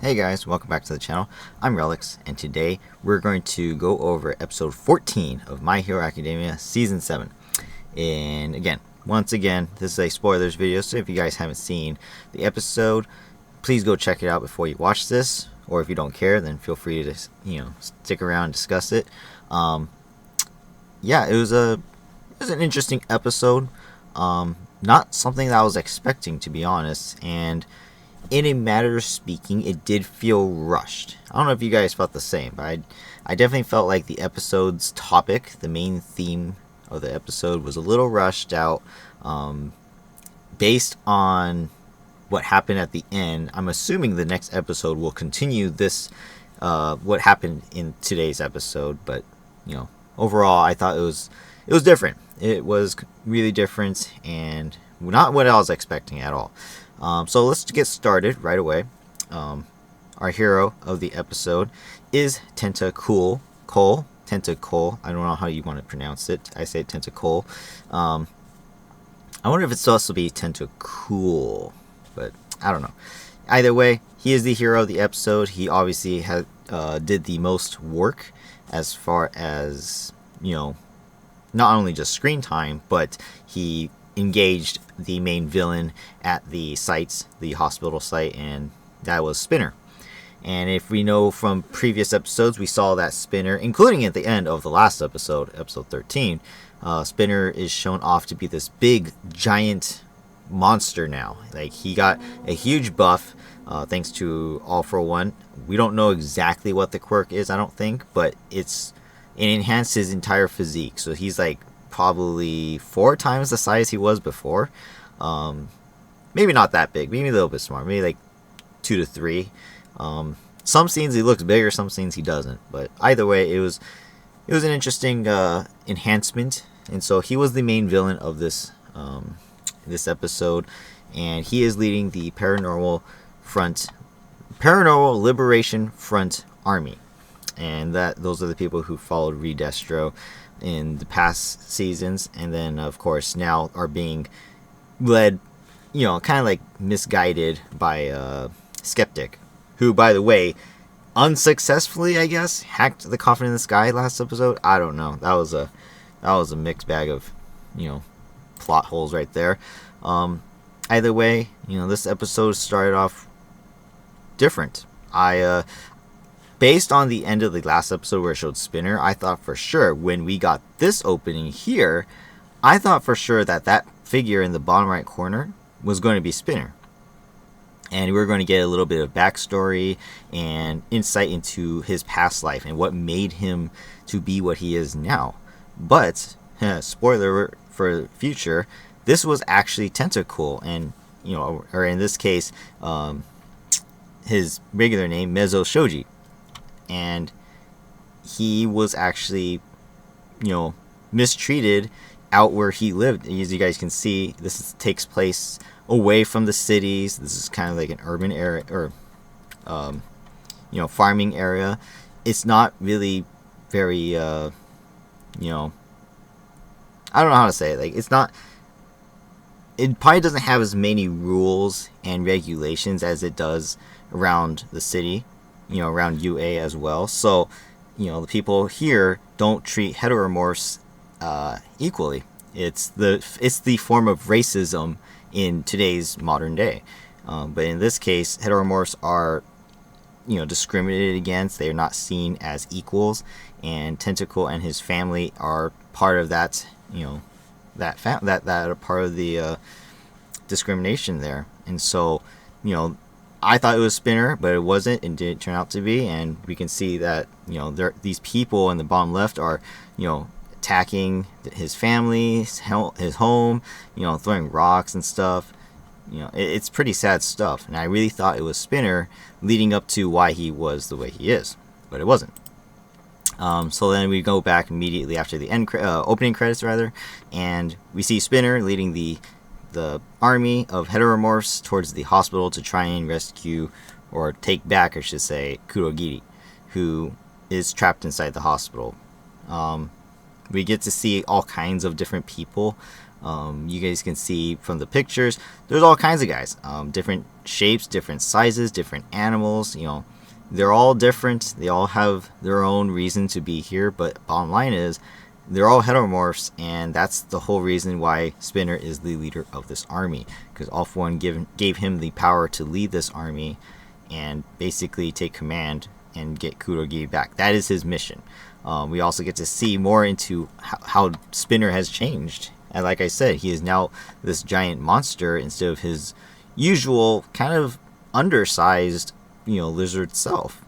Hey guys, welcome back to the channel. I'm Relix, and today we're going to go over episode 14 of My Hero Academia Season 7. And once again, this is a spoilers video, so if you guys haven't seen the episode, please go check it out before you watch this. Or if you don't care, then feel free to, stick around and discuss it. Yeah, it was an interesting episode. Not something that I was expecting, to be honest, and in a matter of speaking, it did feel rushed. I don't know if you guys felt the same, but I definitely felt like the episode's topic, the main theme of the episode, was a little rushed out. Based on what happened at the end, I'm assuming the next episode will continue this, what happened in today's episode. But overall, I thought it was different. It was really different and not what I was expecting at all. So let's get started right away. Our hero of the episode is Tentacule. Tentacule. I don't know how you want to pronounce it. I say Tentacule. I wonder if it's supposed to be Tentacule, but I don't know. Either way, he is the hero of the episode. He obviously did the most work as far as, not only just screen time, but he engaged the main villain at the hospital site, and that was Spinner. And if we know from previous episodes, we saw that Spinner, including at the end of the last episode, episode 13, Spinner is shown off to be this big, giant monster now. Like, he got a huge buff, thanks to All For One. We don't know exactly what the quirk is, I don't think, but it enhanced his entire physique. So he's like probably 4 times the size he was before. Maybe not that big, maybe a little bit smaller, maybe like 2 to 3. Some scenes he looks bigger, some scenes he doesn't, but either way, it was an interesting enhancement. And so he was the main villain of this episode, and he is leading the Paranormal Liberation Front Army, and those are the people who followed Redestro in the past seasons, and then of course now are being led, kind of like misguided by Skeptic, who, by the way, unsuccessfully, I guess, hacked the Coffin in the Sky last episode. I don't know. That was a mixed bag of, plot holes right there. Either way, this episode started off different. Based on the end of the last episode where it showed Spinner, I thought for sure when we got this opening here, I thought for sure that figure in the bottom right corner was going to be Spinner. And we were going to get a little bit of backstory and insight into his past life and what made him to be what he is now. But, spoiler for the future, this was actually Tentacule, and, or in this case, his regular name, Mezzo Shoji. And he was actually, mistreated out where he lived. As you guys can see, takes place away from the cities. This is kind of like an urban area, or farming area. It's not really very I don't know how to say it. Like, it probably doesn't have as many rules and regulations as it does around the city, around UA as well. So, the people here don't treat heteromorphs equally. It's the form of racism in today's modern day. But in this case, heteromorphs are, discriminated against. They are not seen as equals, and Tentacle and his family are part of that. That are part of the discrimination there. And so, I thought it was Spinner, but it wasn't, and didn't turn out to be. And we can see that, these people in the bottom left are, attacking his family, his home, throwing rocks and stuff. It's pretty sad stuff. And I really thought it was Spinner leading up to why he was the way he is, but it wasn't. So then we go back immediately after the opening credits, and we see Spinner leading the army of heteromorphs towards the hospital to try and rescue, or take back, I should say, Kurogiri, who is trapped inside the hospital. We get to see all kinds of different people You guys can see from the pictures, there's all kinds of guys, different shapes, different sizes, different animals. They're all different. They all have their own reason to be here. But bottom line is, they're all heteromorphs, and that's the whole reason why Spinner is the leader of this army. Because All For One gave him the power to lead this army and basically take command and get Kurogi back. That is his mission. We also get to see more into how Spinner has changed. And like I said, he is now this giant monster instead of his usual kind of undersized, lizard self.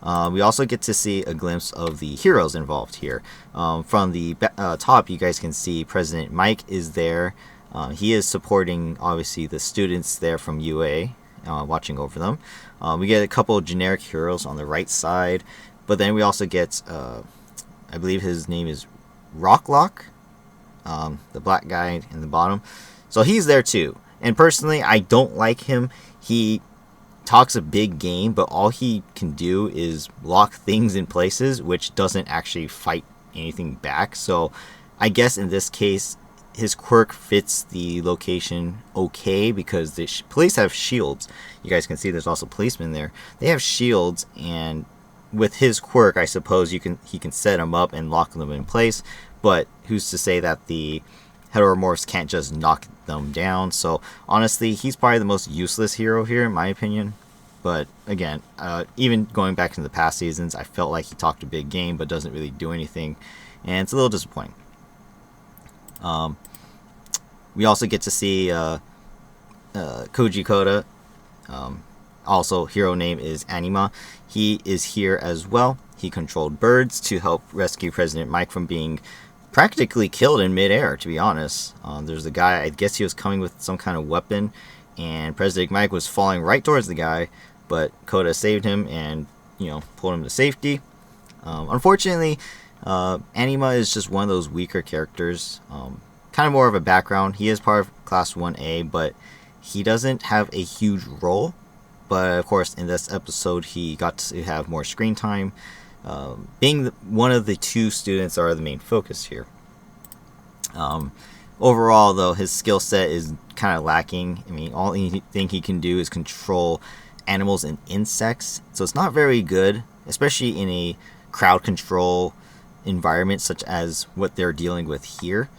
We also get to see a glimpse of the heroes involved here. From the top, you guys can see President Mike is there. He is supporting, obviously, the students there from UA, watching over them. We get a couple of generic heroes on the right side, but then we also get, I believe his name is Rocklock, the black guy in the bottom. So he's there too. And personally, I don't like him. He talks a big game, but all he can do is lock things in places, which doesn't actually fight anything back. So I guess in this case, his quirk fits the location okay, because the police have shields. You guys can see there's also policemen there. They have shields, and with his quirk, I suppose he can set them up and lock them in place. But who's to say that the heteromorphs can't just knock them down? So honestly, he's probably the most useless hero here in my opinion. But again, even going back into the past seasons, I felt like he talked a big game but doesn't really do anything, and it's a little disappointing. We also get to see Koji Koda. Also, hero name is Anima. He is here as well. He controlled birds to help rescue President Mike from being practically killed in midair, to be honest. There's a guy, I guess he was coming with some kind of weapon, and President Mike was falling right towards the guy, but Koda saved him and, pulled him to safety. Unfortunately, Anima is just one of those weaker characters. Kind of more of a background. He is part of Class 1A, but he doesn't have a huge role. But of course, in this episode, he got to have more screen time. Being one of the two students are the main focus here. Overall, though, his skill set is kind of lacking. I mean, all thing he can do is control animals and insects. So it's not very good, especially in a crowd control environment such as what they're dealing with here.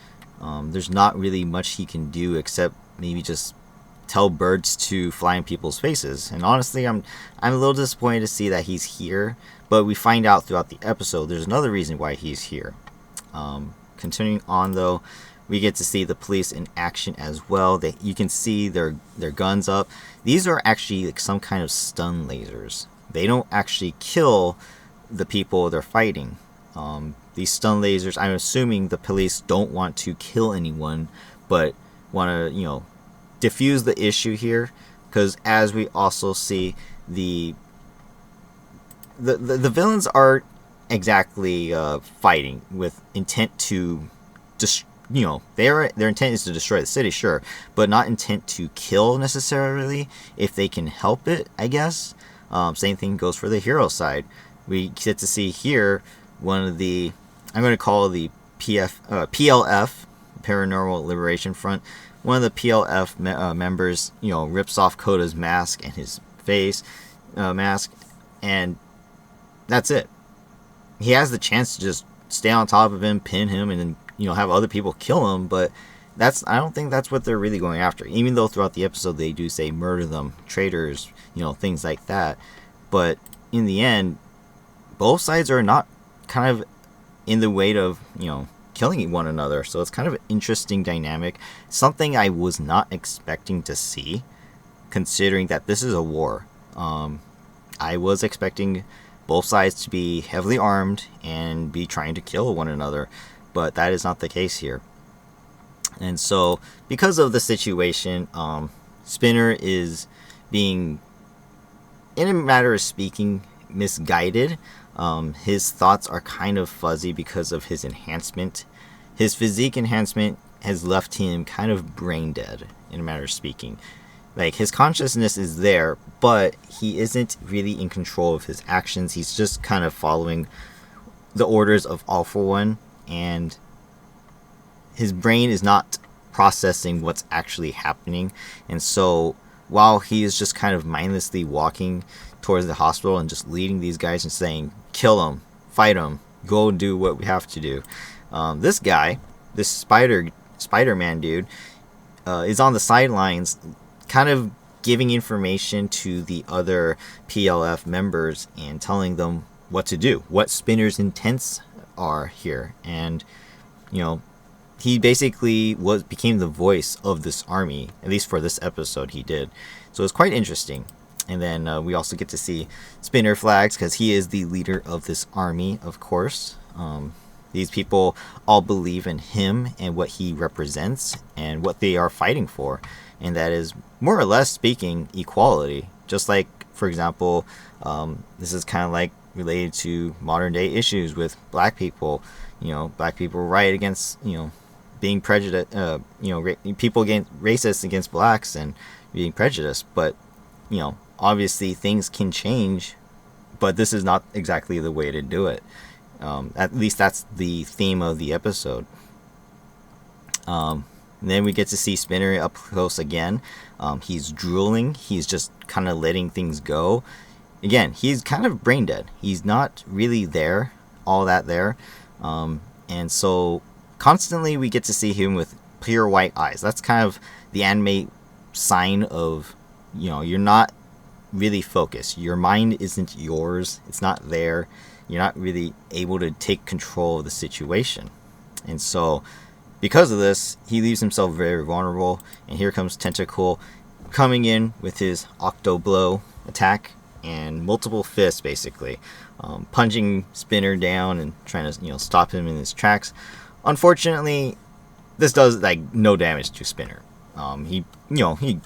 There's not really much he can do except maybe just tell birds to fly in people's faces. And honestly, I'm a little disappointed to see that he's here. But we find out throughout the episode there's another reason why he's here. Continuing on, though, we get to see the police in action as well. You can see their guns up. These are actually like some kind of stun lasers. They don't actually kill the people they're fighting. These stun lasers, I'm assuming the police don't want to kill anyone, but want to, diffuse the issue here. Because as we also see, the villains aren't exactly fighting with intent to their intent is to destroy the city, sure, but not intent to kill necessarily if they can help it, I guess. Same thing goes for the hero side. We get to see here one of the, I'm going to call the PLF, Paranormal Liberation Front. One of the PLF members, rips off Koda's mask and his face mask, and that's it. He has the chance to just stay on top of him, pin him, and then have other people kill him, but I don't think that's what they're really going after. Even though throughout the episode they do say murder them, traitors, things like that. But in the end, both sides are not kind of in the way of killing one another. So it's kind of an interesting dynamic, something I was not expecting to see, considering that this is a war. I was expecting both sides to be heavily armed and be trying to kill one another, but that is not the case here. And so, because of the situation, Spinner is being, in a matter of speaking, misguided. His thoughts are kind of fuzzy because of his enhancement. His physique enhancement has left him kind of brain dead, in a matter of speaking. Like, his consciousness is there, but he isn't really in control of his actions. He's just kind of following the orders of All For One, and his brain is not processing what's actually happening. And so while he is just kind of mindlessly walking towards the hospital and just leading these guys and saying, kill him, fight him, go do what we have to do, this guy, this Spider-Man dude, is on the sidelines kind of giving information to the other PLF members and telling them what to do, what Spinner's intents are here. And he basically became the voice of this army, at least for this episode he did. So it's quite interesting. And then we also get to see Spinner flags because he is the leader of this army, of course. These people all believe in him and what he represents and what they are fighting for. And that is, more or less speaking, equality. Just like, for example, this is kind of like related to modern day issues with black people. Black people riot against, being prejudiced, people against racist against blacks and being prejudiced. But, obviously things can change, but this is not exactly the way to do it. At least that's the theme of the episode. And then we get to see Spinner up close again. He's drooling. He's just kind of letting things go. Again, he's kind of brain dead. He's not really there, all that there. And so constantly we get to see him with pure white eyes. That's kind of the anime sign of, you're not really focused. Your mind isn't yours. It's not there. You're not really able to take control of the situation. And so because of this, he leaves himself very vulnerable. And here comes Tentacle coming in with his Octo Blow attack and multiple fists, basically, punching Spinner down and trying to stop him in his tracks. Unfortunately, this does no damage to Spinner. He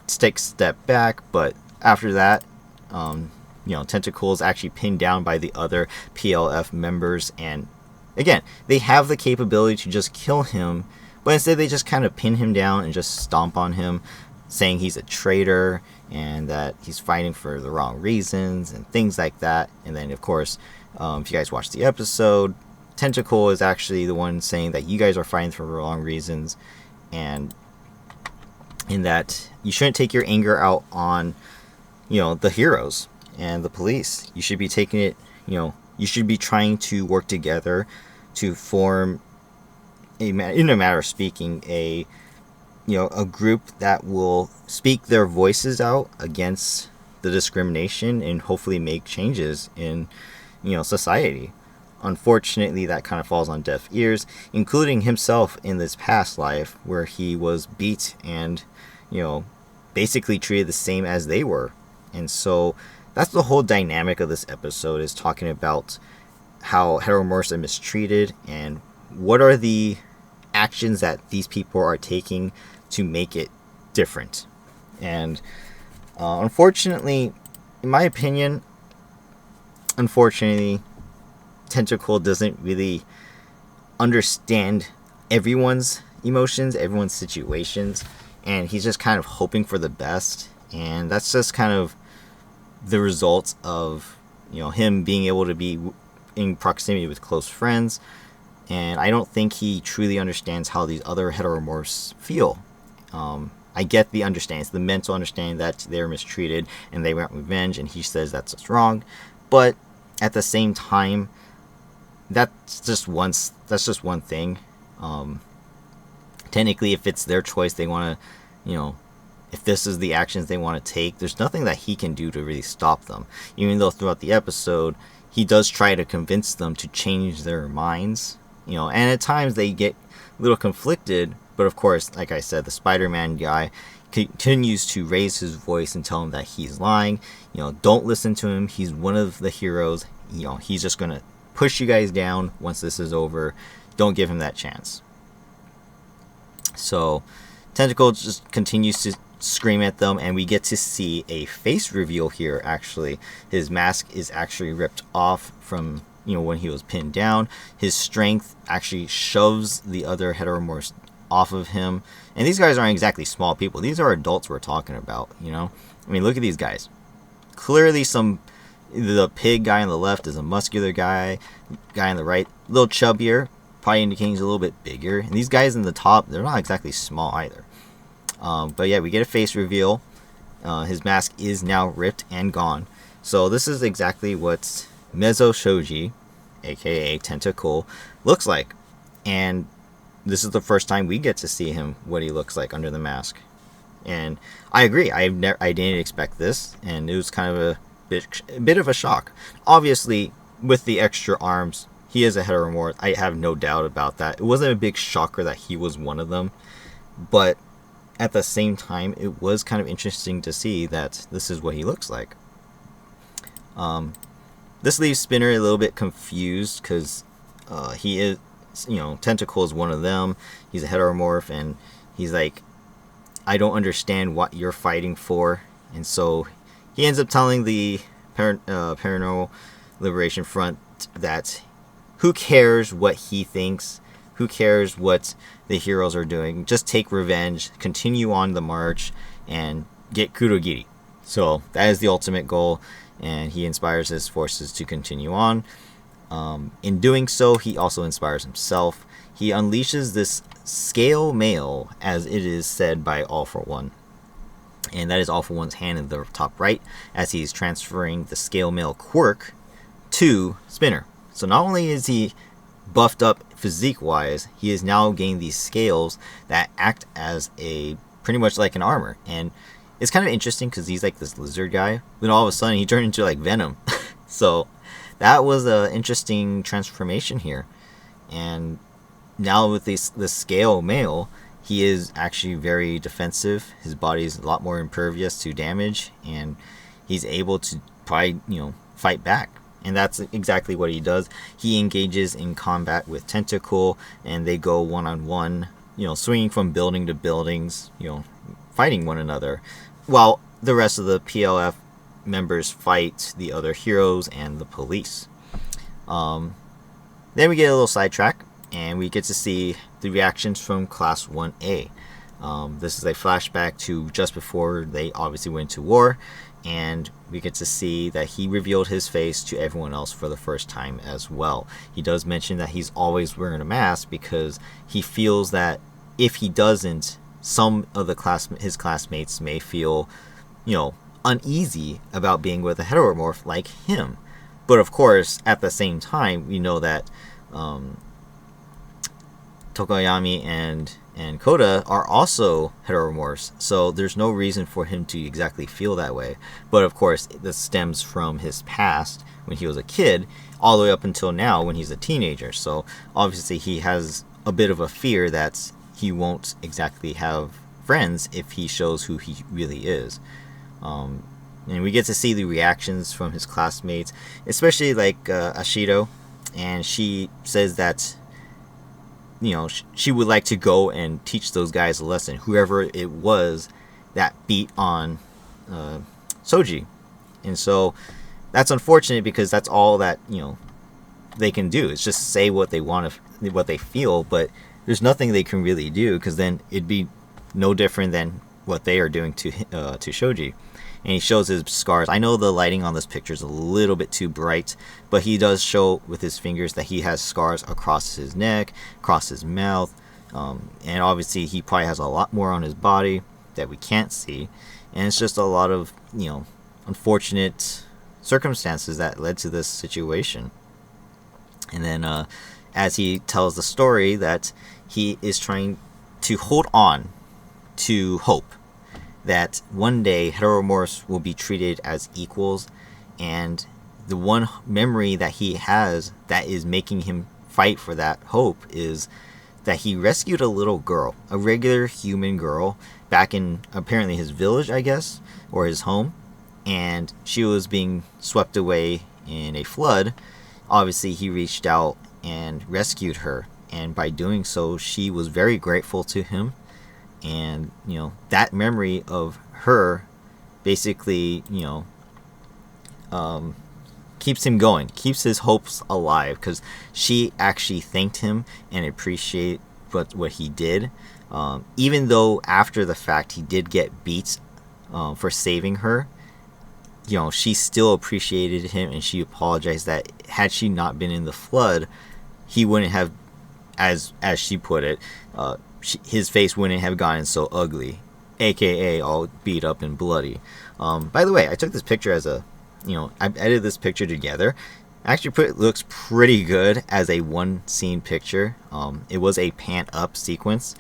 takes a step back, but after that, Tentacle is actually pinned down by the other PLF members, and again, they have the capability to just kill him, but instead they just kind of pin him down and just stomp on him, saying he's a traitor and that he's fighting for the wrong reasons and things like that. And then, of course, if you guys watch the episode, Tentacle is actually the one saying that you guys are fighting for the wrong reasons, and in that you shouldn't take your anger out on the heroes and the police. You should be taking it, you should be trying to work together to form in a matter of speaking, a group that will speak their voices out against the discrimination and hopefully make changes in, society. Unfortunately, that kind of falls on deaf ears, including himself in this past life where he was beat and, basically treated the same as they were. And so that's the whole dynamic of this episode, is talking about how heteromorphs are mistreated and what are the actions that these people are taking to make it different. And unfortunately, in my opinion, Tentacle doesn't really understand everyone's emotions, everyone's situations, and he's just kind of hoping for the best. And that's just kind of the result of him being able to be in proximity with close friends. And I don't think he truly understands how these other heteromorphs feel. I get the understanding, it's the mental understanding that they're mistreated and they want revenge, and he says that's what's wrong. But at the same time, that's just one thing. Technically, if it's their choice, they want to, if this is the actions they want to take, there's nothing that he can do to really stop them. Even though throughout the episode, he does try to convince them to change their minds. And at times they get a little conflicted, but of course, like I said, the Spider-Man guy continues to raise his voice and tell him that he's lying. Don't listen to him. He's one of the heroes. He's just going to push you guys down once this is over. Don't give him that chance. So Tentacle just continues to scream at them, and we get to see a face reveal here. Actually, his mask is actually ripped off from when he was pinned down. His strength actually shoves the other heteromorphs off of him, and these guys aren't exactly small people. These are adults we're talking about. Look at these guys. Clearly the pig guy on the left is a muscular guy on the right, a little chubbier, probably indicating he's a little bit bigger. And these guys in the top, they're not exactly small either. But yeah, we get a face reveal. His mask is now ripped and gone. So this is exactly what Mezzo Shoji, aka Tentacle, looks like. And this is the first time we get to see him, what he looks like under the mask. And I agree, I didn't expect this, and it was kind of a bit of a shock. Obviously, with the extra arms, he is a heteromorph. I have no doubt about that. It wasn't a big shocker that he was one of them, but at the same time, it was kind of interesting to see that this is what he looks like. This leaves Spinner a little bit confused because he is, Tentacle is one of them. He's a heteromorph, and he's like, I don't understand what you're fighting for. And so he ends up telling the Paranormal Liberation Front that who cares what he thinks, who cares what the heroes are doing, just take revenge, continue on the march, and get Kurogiri. So that is the ultimate goal, and he inspires his forces to continue on. In doing so, he also inspires himself. He unleashes this scale mail, as it is said by All For One. And that is All For One's hand in the top right, as he's transferring the scale mail quirk to Spinner. So not only is he buffed up physique-wise, he has now gained these scales that act as pretty much like an armor. And it's kind of interesting because he's like this lizard guy, then all of a sudden he turned into like Venom. So that was an interesting transformation here. And now with this scale mail, he is actually very defensive. His body is a lot more impervious to damage, and he's able to probably, fight back. And that's exactly what he does. He engages in combat with Tentacle, and they go one-on-one, swinging from building to buildings, fighting one another, while the rest of the PLF members fight the other heroes and the police. Then we get a little sidetrack, and we get to see the reactions from Class 1A. This is a flashback to just before they obviously went to war, and we get to see that he revealed his face to everyone else for the first time as well. He does mention that he's always wearing a mask because he feels that if he doesn't, some of his classmates may feel, uneasy about being with a heteromorph like him. But of course, at the same time, we know that Tokoyami and Koda are also heteromorphs, so there's no reason for him to exactly feel that way. But of course, this stems from his past when he was a kid, all the way up until now when he's a teenager. So obviously he has a bit of a fear that he won't exactly have friends if he shows who he really is. And we get to see the reactions from his classmates, especially like Ashido, and she says that she would like to go and teach those guys a lesson, whoever it was that beat on Soji. And so that's unfortunate because that's all that they can do. It's just say what they want to, what they feel, but there's nothing they can really do, because then it'd be no different than what they are doing to Shoji. And he shows his scars. I know the lighting on this picture is a little bit too bright, but he does show with his fingers that he has scars across his neck, across his mouth, and obviously he probably has a lot more on his body that we can't see. And it's just a lot of unfortunate circumstances that led to this situation. And then as he tells the story that he is trying to hold on to hope that one day heteromorphs will be treated as equals, and the one memory that he has that is making him fight for that hope is that he rescued a little girl, a regular human girl, back in apparently his village, I guess, or his home, and she was being swept away in a flood. Obviously he reached out and rescued her, and by doing so she was very grateful to him. And that memory of her basically keeps him going, keeps his hopes alive, because she actually thanked him and appreciated what he did, even though after the fact he did get beat for saving her. She still appreciated him, and she apologized that had she not been in the flood, he wouldn't have as she put it, his face wouldn't have gotten so ugly, aka all beat up and bloody. By the way, I took this picture as a, I edited this picture together. Actually, it looks pretty good as a one scene picture. It was a pan up sequence,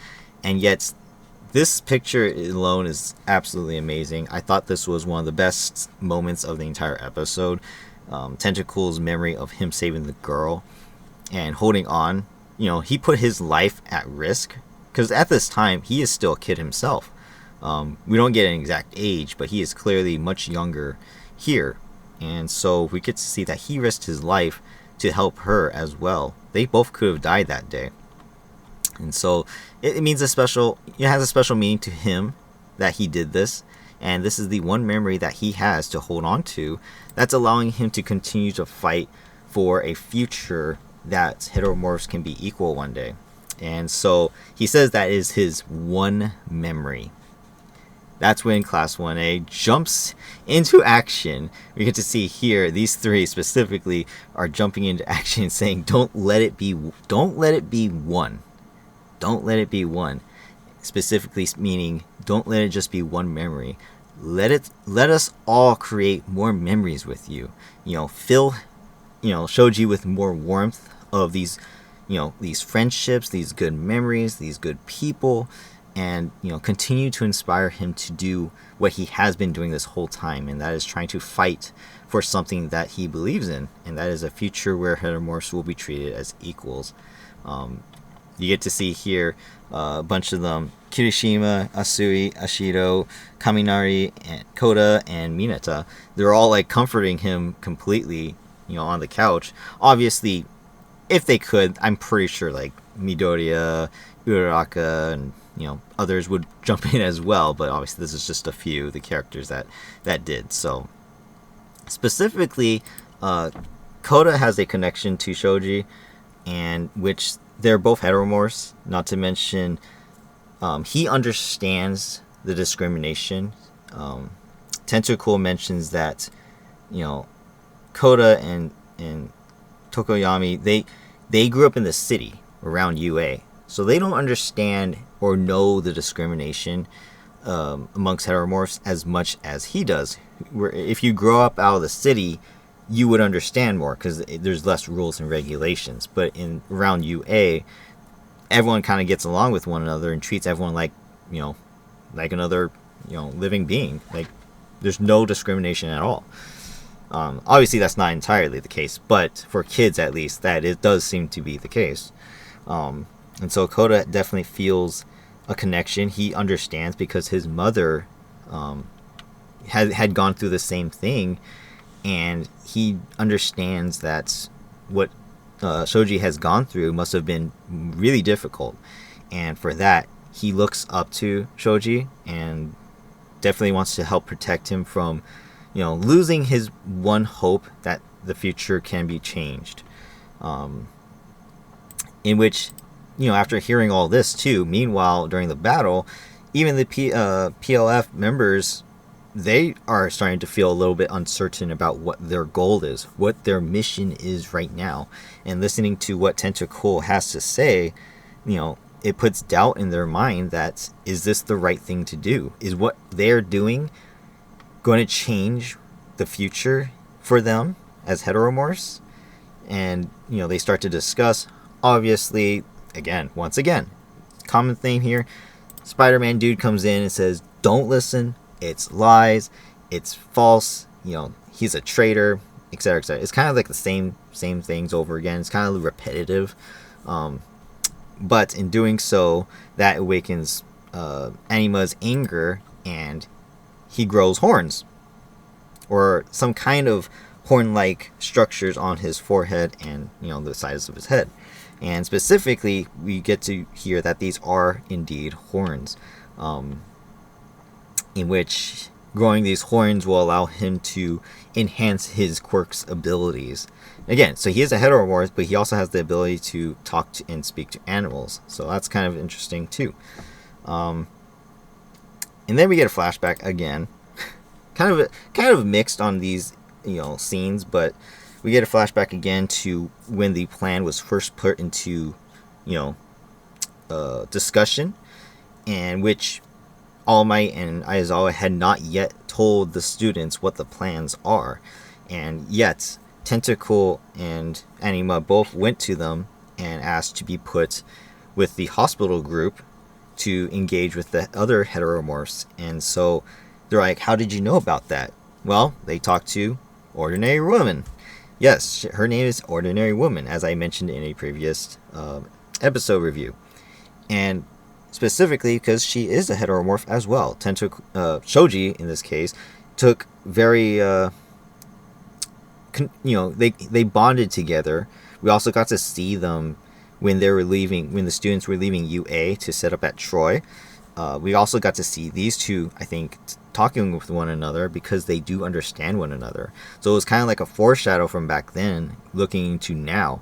and yet this picture alone is absolutely amazing. I thought this was one of the best moments of the entire episode. Tentacle's memory of him saving the girl and holding on. He put his life at risk because at this time he is still a kid himself. We don't get an exact age, but he is clearly much younger here. And so we get to see that he risked his life to help her as well. They both could have died that day. And so it means it has a special meaning to him that he did this. And this is the one memory that he has to hold on to that's allowing him to continue to fight for a future that heteromorphs can be equal one day. And so he says that is his one memory. That's when Class 1A jumps into action. We get to see here, these three specifically are jumping into action saying, don't let it be one. Don't let it be one. Specifically meaning, don't let it just be one memory. Let us all create more memories with you. Fill, Shoji with more warmth of these, these friendships, these good memories, these good people. And continue to inspire him to do what he has been doing this whole time, and that is trying to fight for something that he believes in, and that is a future where heteromorphs will be treated as equals. You get to see here a bunch of them: Kirishima, Asui, Ashido, Kaminari, and Koda, and Mineta. They're all like comforting him completely, on the couch. Obviously, if they could, I'm pretty sure like Midoriya, Uraraka, and others would jump in as well, but obviously this is just a few of the characters that did. So specifically, Koda has a connection to Shoji, and which they're both heteromorphs. Not to mention, he understands the discrimination. Tentacle mentions that Koda and Tokoyami they grew up in the city around UA, so they don't understand or know the discrimination amongst heteromorphs as much as he does. Where if you grow up out of the city, you would understand more because there's less rules and regulations. But around UA, everyone kind of gets along with one another and treats everyone like another living being. Like there's no discrimination at all. Obviously, that's not entirely the case, but for kids at least, it does seem to be the case. And so Koda definitely feels a connection. He understands because his mother had gone through the same thing, and he understands that what Shoji has gone through must have been really difficult. And for that, he looks up to Shoji and definitely wants to help protect him from losing his one hope that the future can be changed. In which, after hearing all this too, meanwhile, during the battle, even the PLF members, they are starting to feel a little bit uncertain about what their goal is, what their mission is right now. And listening to what Tentacle has to say, it puts doubt in their mind that, is this the right thing to do? Is what they're doing going to change the future for them as heteromorphs? And, they start to discuss. Obviously, once again, common theme here, Spider-Man dude comes in and says, don't listen, it's lies, it's false, he's a traitor, etc., etc. It's kind of like the same things over again. It's kind of repetitive. But in doing so, that awakens Anima's anger, and he grows horns, or some kind of horn-like structures on his forehead and the sides of his head. And specifically, we get to hear that these are indeed horns, in which growing these horns will allow him to enhance his quirk's abilities. Again, so he is a heteromorph, but he also has the ability to talk to and speak to animals. So that's kind of interesting too. And then we get a flashback again, kind of mixed on these scenes, but we get a flashback again to when the plan was first put into you know, discussion, and which All Might and Aizawa had not yet told the students what the plans are. And yet, Tentacle and Anima both went to them and asked to be put with the hospital group to engage with the other heteromorphs. And so they're like, how did you know about that? Well, they talked to Ordinary Woman. Yes, her name is Ordinary Woman, as I mentioned in a previous episode review. And specifically because she is a heteromorph as well. Shoji, in this case, took very, they bonded together. We also got to see them when the students were leaving UA to set up at Troy. We also got to see these two, I think, talking with one another because they do understand one another. So it was kind of like a foreshadow from back then looking to now.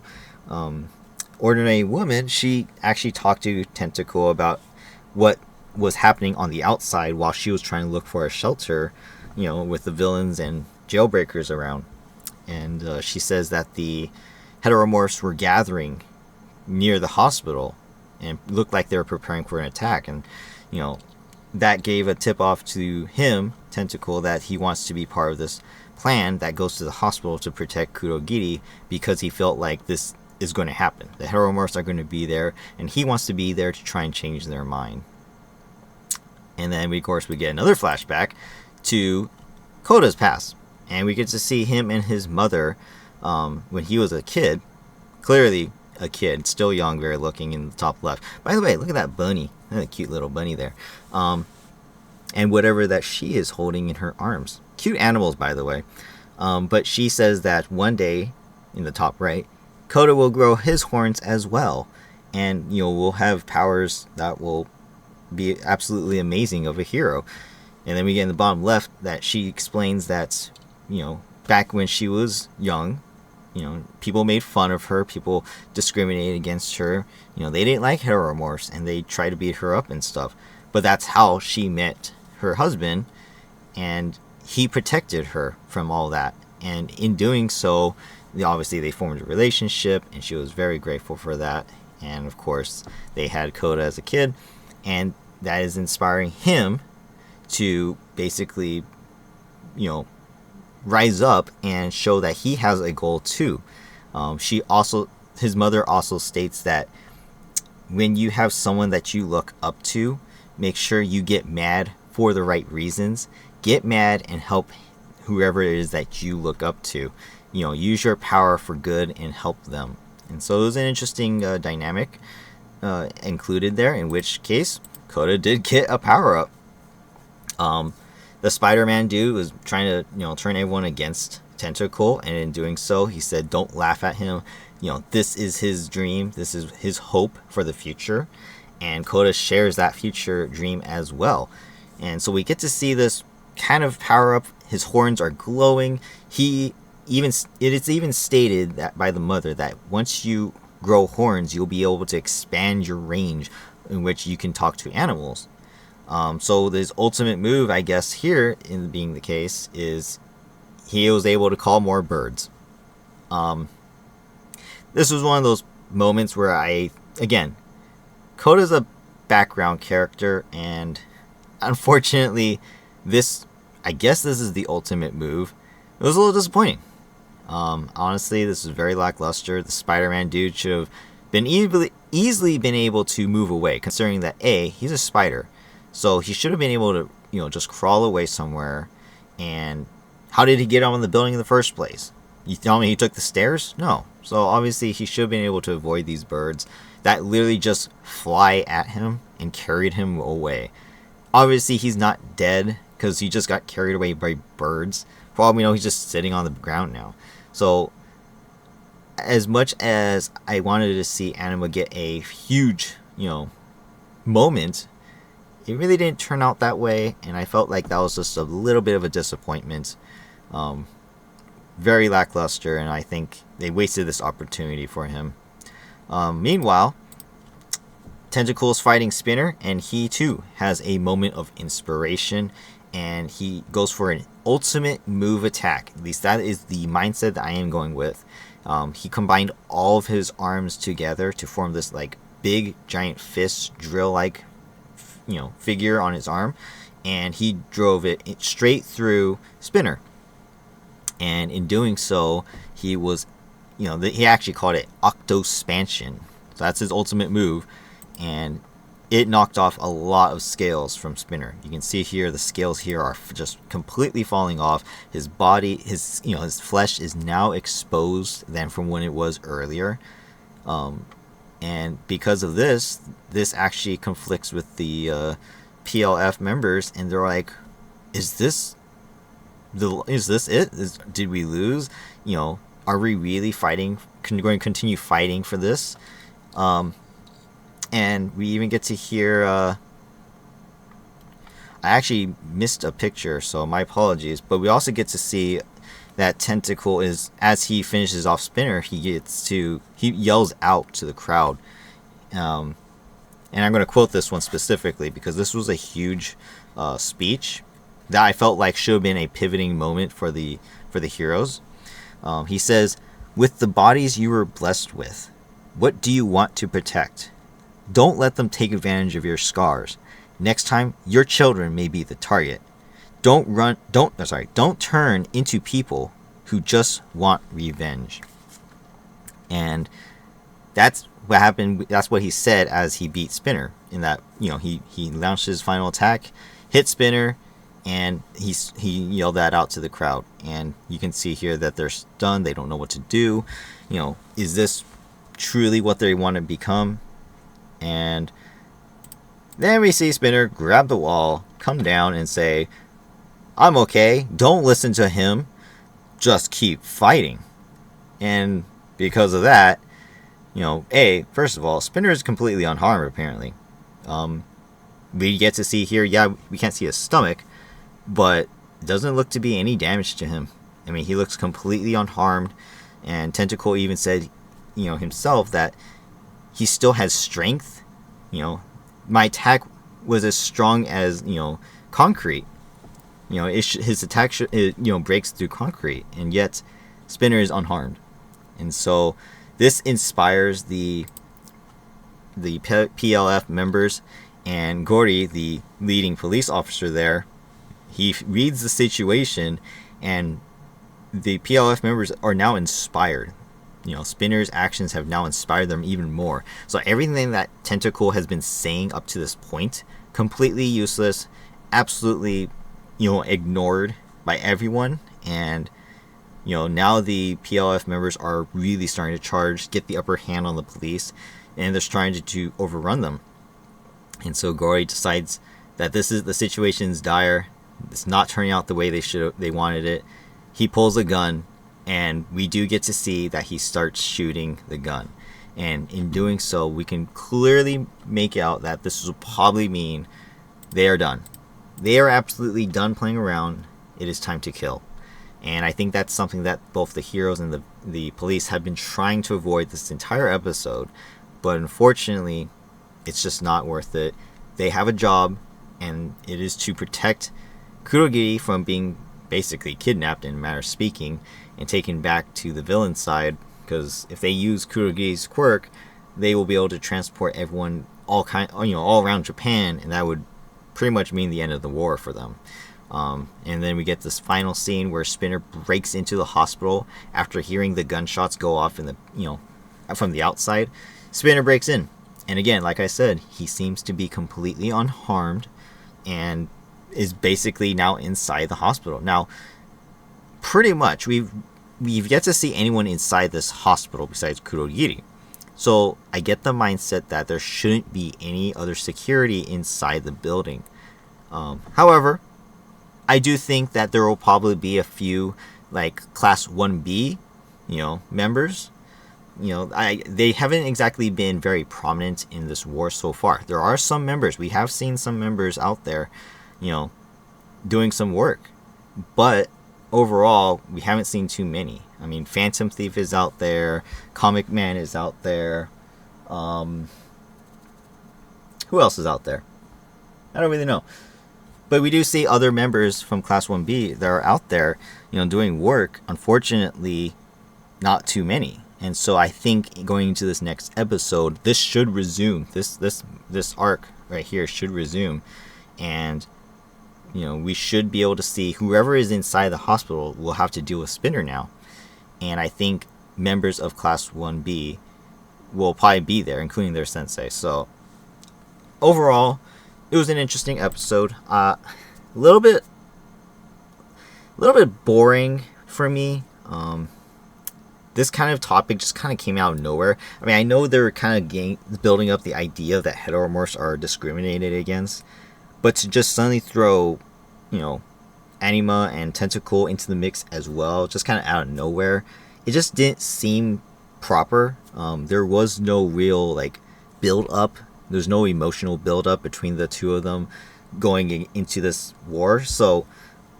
Ordinary Woman, she actually talked to Tentacle about what was happening on the outside while she was trying to look for a shelter, with the villains and jailbreakers around. And she says that the heteromorphs were gathering near the hospital and looked like they were preparing for an attack. And, that gave a tip off to him, Tentacle, that he wants to be part of this plan that goes to the hospital to protect Kurogiri, because he felt like this is going to happen. The heteromorphs are going to be there, and he wants to be there to try and change their mind. And then, of course, we get another flashback to Koda's past, and we get to see him and his mother when he was a kid. Clearly a kid, still young, very looking in the top left. By the way, look at that bunny. That cute little bunny there. And whatever that she is holding in her arms. Cute animals, by the way. But she says that one day, in the top right, Koda will grow his horns as well. And, will have powers that will be absolutely amazing of a hero. And then we get in the bottom left that she explains that, back when she was young, people made fun of her, people discriminated against her. They didn't like heteromorphs, and they tried to beat her up and stuff. But that's how she met her husband, and he protected her from all that. And in doing so, obviously they formed a relationship, and she was very grateful for that. And of course, they had Koda as a kid, and that is inspiring him to basically, rise up and show that he has a goal too. His mother also states that when you have someone that you look up to, make sure you get mad for the right reasons. Get mad and help whoever it is that you look up to. Use your power for good and help them. And so it was an interesting dynamic included there, in which case Koda did get a power-up. The Spider-Man dude was trying to, turn everyone against Tentacle, and in doing so, he said, don't laugh at him. This is his dream. This is his hope for the future. And Koda shares that future dream as well. And so we get to see this kind of power-up. His horns are glowing. It is even stated that by the mother that once you grow horns, you'll be able to expand your range in which you can talk to animals. So this ultimate move, I guess, here in being the case, is he was able to call more birds. This was one of those moments where again, Koda's a background character, and unfortunately, I guess this is the ultimate move. It was a little disappointing. Honestly, this is very lackluster. The Spider-Man dude should have been easily been able to move away, considering that he's a spider. So he should have been able to, just crawl away somewhere. And how did he get on the building in the first place? You tell me he took the stairs? No. So obviously he should have been able to avoid these birds that literally just fly at him and carried him away. Obviously he's not dead because he just got carried away by birds. For all we know, he's just sitting on the ground now. So as much as I wanted to see Anima get a huge, moment, it really didn't turn out that way, and I felt like that was just a little bit of a disappointment. Very lackluster, and I think they wasted this opportunity for him. Meanwhile, Tentacle's fighting Spinner, and he too has a moment of inspiration, and he goes for an ultimate move attack. At least that is the mindset that I am going with. He combined all of his arms together to form this big giant fist drill like figure on his arm, and he drove it straight through Spinner. And in doing so, he was, he actually called it Octospansion. So that's his ultimate move, and it knocked off a lot of scales from Spinner. You can see here the scales here are just completely falling off. His body, his flesh is now exposed than from when it was earlier. And because of this actually conflicts with the PLF members, and they're like, is this it? Did we lose? Are we really fighting? Going to continue fighting for this? And we even get to hear. I actually missed a picture, so my apologies. But we also get to see that Tentacle is, as he finishes off Spinner, he yells out to the crowd. And I'm going to quote this one specifically because this was a huge speech that I felt like should have been a pivoting moment for the heroes. He says, "With the bodies you were blessed with, what do you want to protect? Don't let them take advantage of your scars. Next time, your children may be the target. Don't turn into people who just want revenge." And that's what happened. That's what he said as he beat Spinner. In that, he launched his final attack, hit Spinner, and he yelled that out to the crowd. And you can see here that they're stunned. They don't know what to do. Is this truly what they want to become? And then we see Spinner grab the wall, come down, and say, "I'm okay. Don't listen to him. Just keep fighting." And because of that, first of all, Spinner is completely unharmed, apparently. We get to see here, we can't see his stomach, but it doesn't look to be any damage to him. I mean, he looks completely unharmed, and Tentacle even said, himself that he still has strength. My attack was as strong as, concrete. His attack breaks through concrete, and yet Spinner is unharmed. And so this inspires the PLF members, and Gory, the leading police officer there, he reads the situation, and the PLF members are now inspired. Spinner's actions have now inspired them even more. So everything that Tentacle has been saying up to this point, completely useless, absolutely, ignored by everyone. And, now the PLF members are really starting to charge, get the upper hand on the police, and they're trying to overrun them. And so Gory decides that the situation's dire. It's not turning out the way they wanted it. He pulls a gun, and we do get to see that he starts shooting the gun. And in doing so, we can clearly make out that this will probably mean they are done. They are absolutely done playing around. It is time to kill. And I think that's something that both the heroes and the police have been trying to avoid this entire episode. But unfortunately, it's just not worth it. They have a job, and it is to protect Kurogiri from being basically kidnapped, in a matter of speaking, and taken back to the villain side. Because if they use Kurogiri's quirk, they will be able to transport everyone all around Japan, and that would pretty much mean the end of the war for them. And then we get this final scene where Spinner breaks into the hospital after hearing the gunshots go off from the outside. Spinner breaks in, and again, like I said, he seems to be completely unharmed, and is basically now inside the hospital. Now, pretty much we've yet to see anyone inside this hospital besides Kurogiri. So I get the mindset that there shouldn't be any other security inside the building. However, I do think that there will probably be a few Class 1B, members. They haven't exactly been very prominent in this war so far. There are some members. We have seen some members out there, doing some work. But overall, we haven't seen too many. I mean, Phantom Thief is out there. Comic Man is out there. Who else is out there? I don't really know. But we do see other members from Class 1B that are out there, doing work. Unfortunately, not too many. And so I think going into this next episode, this should resume. This arc right here should resume, and we should be able to see whoever is inside the hospital will have to deal with Spinner now. And I think members of Class 1B will probably be there, including their sensei. So overall, it was an interesting episode. A little bit boring for me. This kind of topic just kind of came out of nowhere. I mean, I know they're kind of building up the idea that heteromorphs are discriminated against, but to just suddenly throw, Anima and Tentacle into the mix as well, just kind of out of nowhere, it just didn't seem proper. There was no real build up. There's no emotional build up between the two of them going into this war. So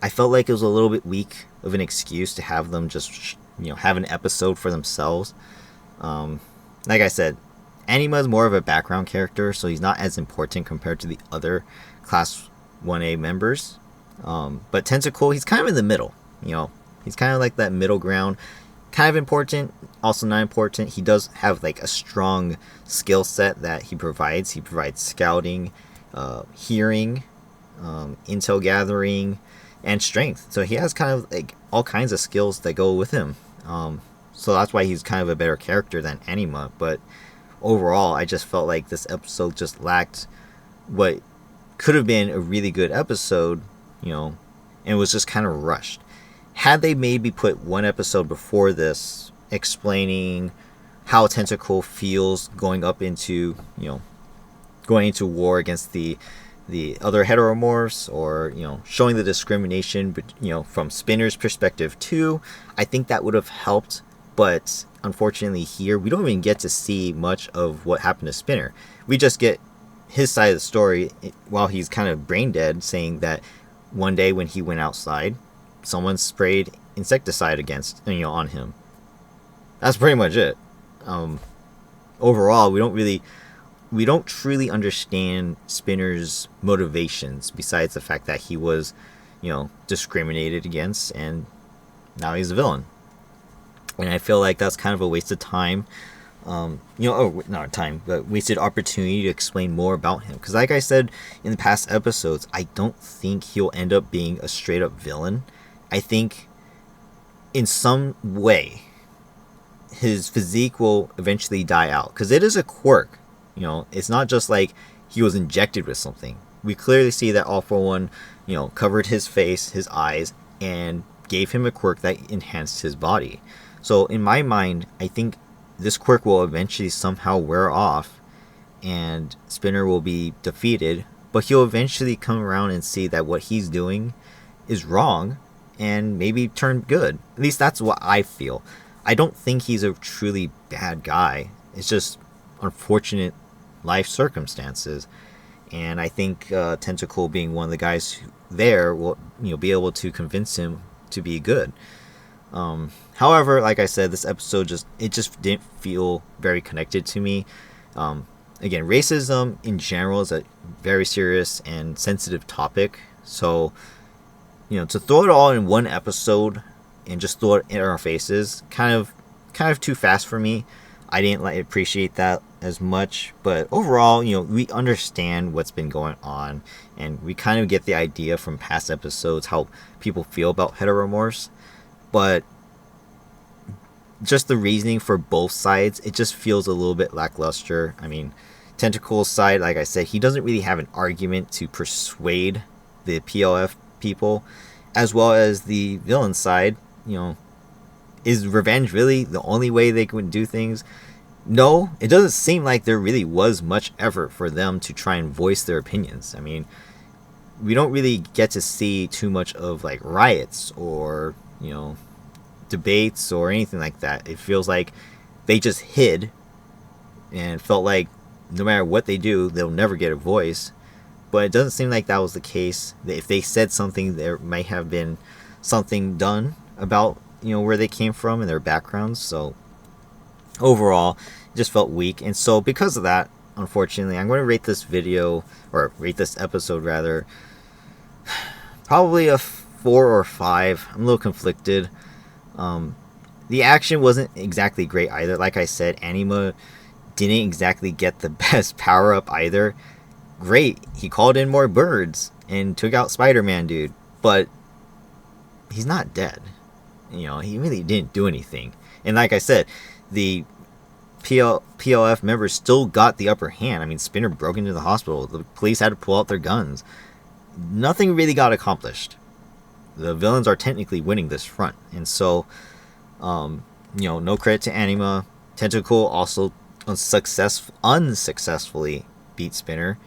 I felt like it was a little bit weak of an excuse to have them just have an episode for themselves. Like I said, Anima is more of a background character, so he's not as important compared to the other Class 1A members. But Tentacle, he's kind of in the middle. He's kind of like that middle ground. Kind of important, also not important. He does have a strong skill set that he provides. He provides scouting, hearing, intel gathering, and strength. So he has kind of all kinds of skills that go with him. So that's why he's kind of a better character than Anima. But overall, I just felt like this episode just lacked what could have been a really good episode, and was just kind of rushed. Had they maybe put one episode before this explaining how Tentacle feels going into war against the other heteromorphs, or showing the discrimination, but from Spinner's perspective too, I think that would have helped. But unfortunately here we don't even get to see much of what happened to Spinner. We just get his side of the story while he's kind of brain dead, saying that one day when he went outside, someone sprayed insecticide on him. That's pretty much it. Overall, we don't truly understand Spinner's motivations, besides the fact that he was, discriminated against, and now he's a villain. And I feel like that's kind of a waste of time. Not time, but wasted opportunity to explain more about him. Because like I said in the past episodes, I don't think he'll end up being a straight up villain. I think in some way his physique will eventually die out, because it is a quirk. It's not just like he was injected with something. We clearly see that All For One, covered his face, his eyes, and gave him a quirk that enhanced his body. So in my mind, I think this quirk will eventually somehow wear off, and Spinner will be defeated, but he'll eventually come around and see that what he's doing is wrong, and maybe turn good. At least that's what I feel. I don't think he's a truly bad guy. It's just unfortunate life circumstances, and I think Tentacle, being one of the guys there, will be able to convince him to be good. However, like I said, this episode just didn't feel very connected to me. Again, racism in general is a very serious and sensitive topic, so to throw it all in one episode and just throw it in our faces, kind of too fast for me. I didn't appreciate that as much, but overall, we understand what's been going on, and we kind of get the idea from past episodes how people feel about heteromorphs. But just the reasoning for both sides, it just feels a little bit lackluster. I mean, Tentacle's side, like I said, he doesn't really have an argument to persuade the PLF people, as well as the villain side. Is revenge really the only way they could do things? No, it doesn't seem like there really was much effort for them to try and voice their opinions. I mean, we don't really get to see too much of riots or debates or anything like that. It feels like they just hid and felt like no matter what they do, they'll never get a voice. But it doesn't seem like that was the case. If they said something, there might have been something done about where they came from and their backgrounds. So overall, it just felt weak. And so because of that, unfortunately, I'm going to rate this episode rather, probably a 4 or 5. I'm a little conflicted. The action wasn't exactly great either. Like I said, Anima didn't exactly get the best power up either. Great, he called in more birds and took out Spider-Man dude, but he's not dead. He really didn't do anything. And like I said, the PLF members still got the upper hand. I mean, Spinner broke into the hospital. The police had to pull out their guns. Nothing really got accomplished. The villains are technically winning this front. And so, no credit to Anima. Tentacle also unsuccessfully beat Spinner.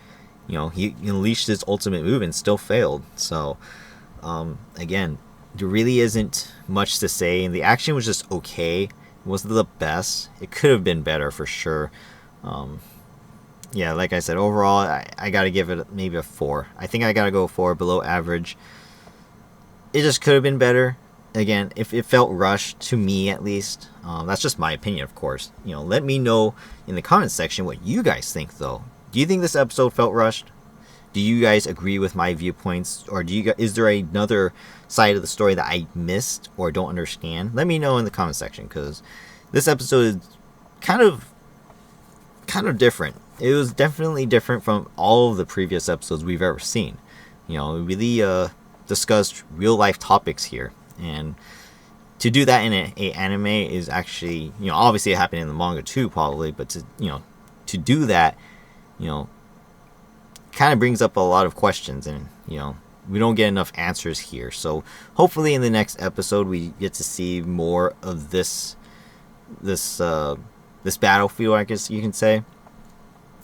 He unleashed his ultimate move and still failed. So, again, there really isn't much to say. And the action was just okay. It wasn't the best. It could have been better for sure. Yeah, like I said, overall, I got to give it maybe a 4. I think I got to go 4, below average. It just could have been better. Again, if it felt rushed, to me at least. That's just my opinion, of course. Let me know in the comments section what you guys think, though. Do you think this episode felt rushed? Do you guys agree with my viewpoints? Or is there another side of the story that I missed or don't understand? Let me know in the comment section, because this episode is kind of different. It was definitely different from all of the previous episodes we've ever seen. We really discussed real life topics here, and to do that in a anime is actually, obviously it happened in the manga too, probably, but to do that, kind of brings up a lot of questions, and we don't get enough answers here. So hopefully in the next episode we get to see more of this battlefield, I guess you can say.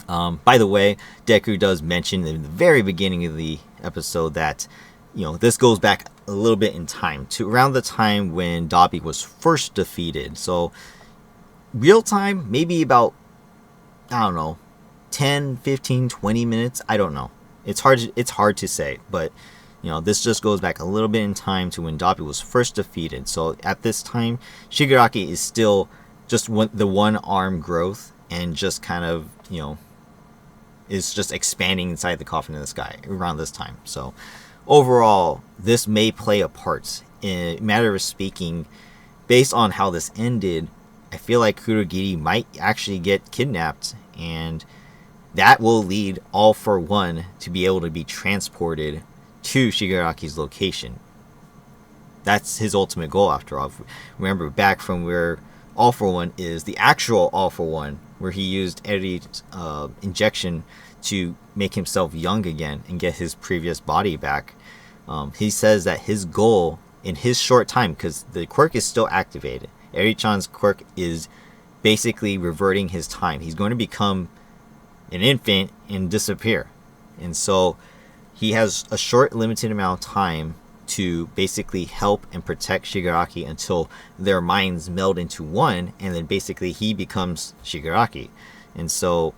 By the way, Deku does mention in the very beginning of the episode that this goes back a little bit in time to around the time when Dabi was first defeated. So real time, maybe about, I don't know, 10, 15, 20 minutes. I don't know. It's hard to say, but this just goes back a little bit in time to when Dabi was first defeated. So at this time, Shigaraki is still just the one arm growth, and just kind of is just expanding inside the coffin in the sky around this time. So overall, this may play a part. In a matter of speaking, based on how this ended, I feel like Kurogiri might actually get kidnapped, and that will lead All For One to be able to be transported to Shigaraki's location. That's his ultimate goal, after all. Remember back from where All For One is the actual All For One, where he used Eri's injection to make himself young again and get his previous body back. He says that his goal in his short time, because the quirk is still activated, Eri-chan's quirk is basically reverting his time. He's going to become an infant and disappear. And so he has a short, limited amount of time to basically help and protect Shigaraki until their minds meld into one, and then basically he becomes Shigaraki. And so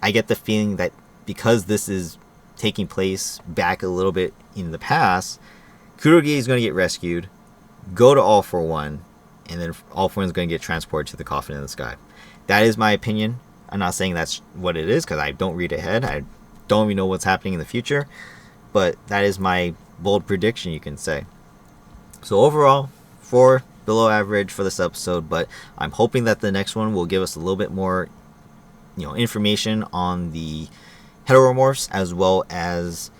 I get the feeling that because this is taking place back a little bit in the past, Kurogiri is going to get rescued, go to All For One, and then All For One is going to get transported to the coffin in the sky. That is my opinion. I'm not saying that's what it is, because I don't read ahead. I don't even know what's happening in the future. But that is my bold prediction, you can say. So overall, 4, below average for this episode. But I'm hoping that the next one will give us a little bit more, information on the heteromorphs, as well as,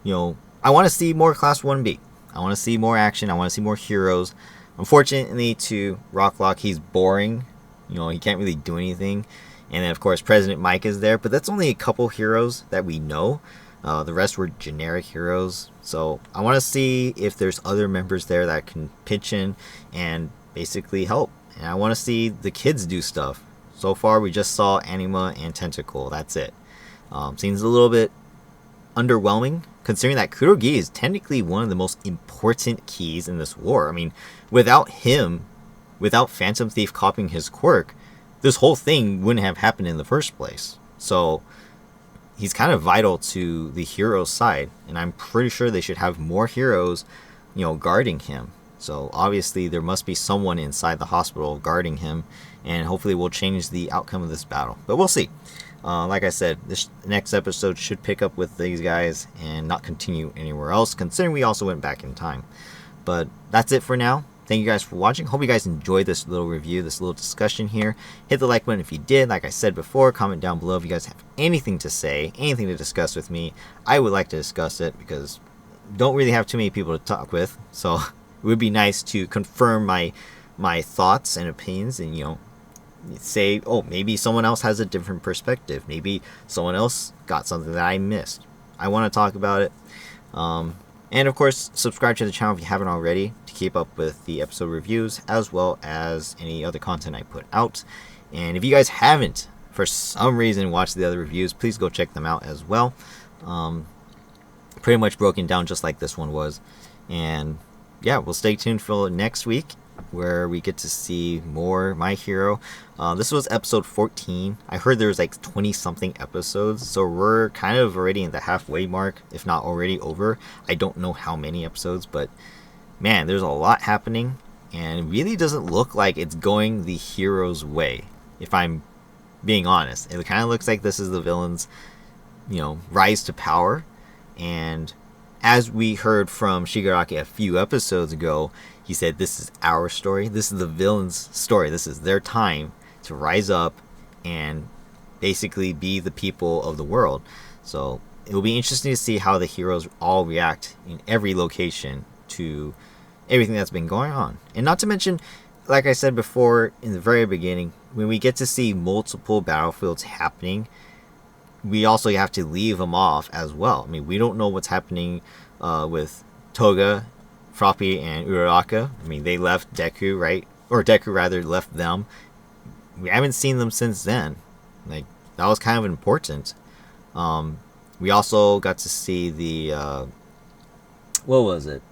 I want to see more Class 1B. I want to see more action. I want to see more heroes. Unfortunately, to Rocklock, he's boring. He can't really do anything. And then, of course, President Mike is there. But that's only a couple heroes that we know. The rest were generic heroes. So I want to see if there's other members there that can pitch in and basically help. And I want to see the kids do stuff. So far, we just saw Anima and Tentacle. That's it. Seems a little bit underwhelming, considering that Kurogiri is technically one of the most important keys in this war. I mean, without him, without Phantom Thief copying his quirk, this whole thing wouldn't have happened in the first place. So he's kind of vital to the hero side, and I'm pretty sure they should have more heroes, guarding him. So obviously there must be someone inside the hospital guarding him, and hopefully we'll change the outcome of this battle. But we'll see. Like I said, this next episode should pick up with these guys and not continue anywhere else, considering we also went back in time. But that's it for now. thank you guys for watching. Hope you guys enjoyed this little review, this little discussion here. Hit the like button if you did. Like I said before, comment down below if you guys have anything to say, anything to discuss with me. I would like to discuss it because don't really have too many people to talk with, so it would be nice to confirm my thoughts and opinions, and say, oh, maybe someone else has a different perspective, maybe someone else got something that I missed. I want to talk about it. And of course, subscribe to the channel if you haven't already to keep up with the episode reviews as well as any other content I put out. And if you guys haven't for some reason watched the other reviews, please go check them out as well. Pretty much broken down just like this one was. And yeah, we'll stay tuned for next week where we get to see more My Hero. This was episode 14. I heard there was like 20 something episodes, so we're kind of already in the halfway mark, if not already over. I don't know how many episodes, but man, there's a lot happening, and it really doesn't look like it's going the hero's way, if I'm being honest. It kind of looks like this is the villain's rise to power. And as we heard from Shigaraki a few episodes ago, he said this is our story. This is the villain's story. This is their time to rise up and basically be the people of the world. So it will be interesting to see how the heroes all react in every location to everything that's been going on. And not to mention, like I said before in the very beginning, when we get to see multiple battlefields happening, we also have to leave them off as well. I mean, we don't know what's happening with Toga, Froppy, and Uraraka. I mean, they left Deku, right? Or Deku rather left them. We haven't seen them since then. Like, that was kind of important. We also got to see the what was it?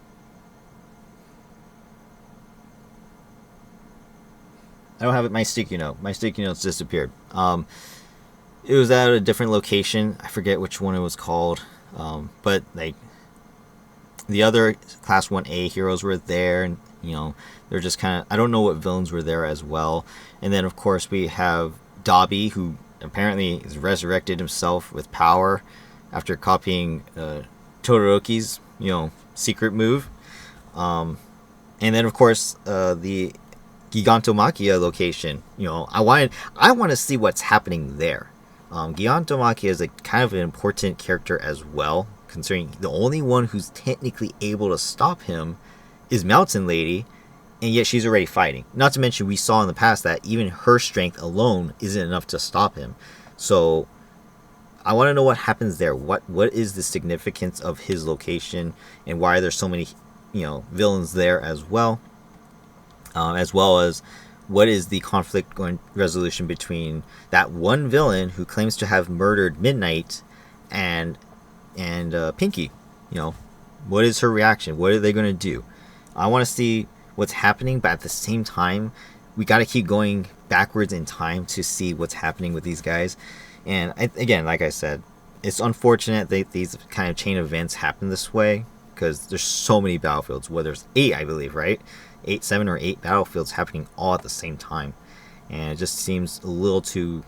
I don't have it. My sticky note. My sticky notes disappeared. It was at a different location. I forget which one it was called. But like the other Class 1A heroes were there, and they're just kind of, I don't know what villains were there as well. And then of course we have Dabi, who apparently is resurrected himself with power after copying Todoroki's secret move. And then of course the Gigantomachia location. I want to see what's happening there. Gigantomachia is a kind of an important character as well, considering the only one who's technically able to stop him is Mountain Lady, and yet she's already fighting. Not to mention, we saw in the past that even her strength alone isn't enough to stop him. So I want to know what happens there. What is the significance of his location, and why are there so many villains there as well as what is the conflict resolution between that one villain who claims to have murdered Midnight and Pinky? What is her reaction? What are they going to do? I want to see what's happening, but at the same time, we got to keep going backwards in time to see what's happening with these guys. And again, like I said, it's unfortunate that these kind of chain events happen this way, because there's so many battlefields. Well, there's 8, I believe, right? 7 or 8 battlefields happening all at the same time, and it just seems a little too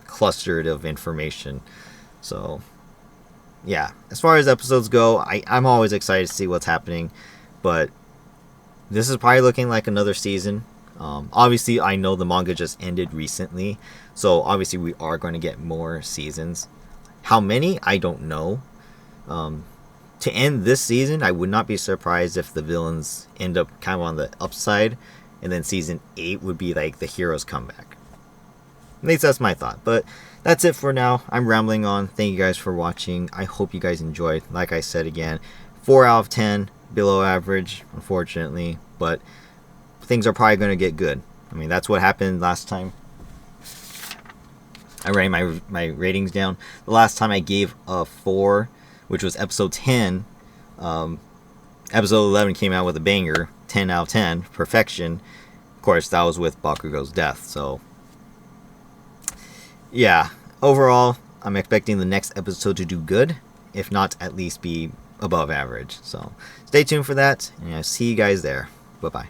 clustered of information. So yeah, as far as episodes go, I'm always excited to see what's happening, but this is probably looking like another season. Obviously I know the manga just ended recently, so obviously we are going to get more seasons. How many, I don't know. To end this season, I would not be surprised if the villains end up kind of on the upside, and then season 8 would be like the hero's comeback. At least that's my thought. But that's it for now. I'm rambling on. Thank you guys for watching. I hope you guys enjoyed. Like I said again, 4 out of 10, below average, unfortunately. But things are probably going to get good. I mean, that's what happened last time. I ran my ratings down. The last time I gave a 4, which was episode 10. Episode 11 came out with a banger, 10 out of 10, perfection. Of course, that was with Bakugo's death. So yeah, overall, I'm expecting the next episode to do good, if not at least be above average. So stay tuned for that, and I'll see you guys there. Bye bye.